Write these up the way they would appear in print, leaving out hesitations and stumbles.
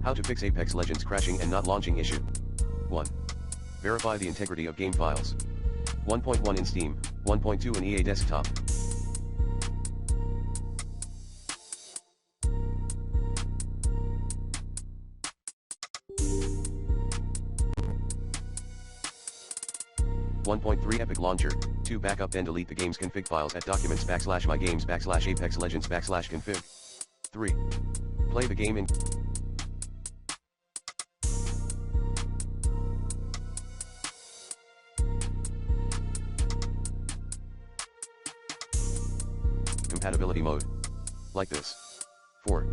How to fix Apex Legends crashing and not launching issue. 1. Verify the integrity of game files. 1.1 in Steam, 1.2 in EA Desktop. .3 Epic Launcher. 2 Backup then delete the game's config files at documents/mygames/Apex Legends/config. 3. Play the game in compatibility mode. Like this. 4.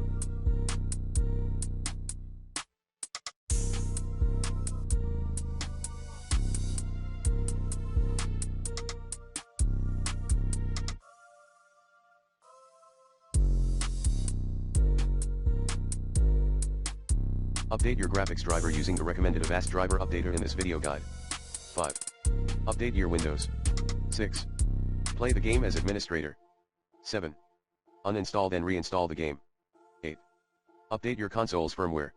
Update your graphics driver using the recommended Avast driver updater in this video guide. 5. Update your Windows. 6. Play the game as administrator. 7. Uninstall then reinstall the game. 8. Update your console's firmware.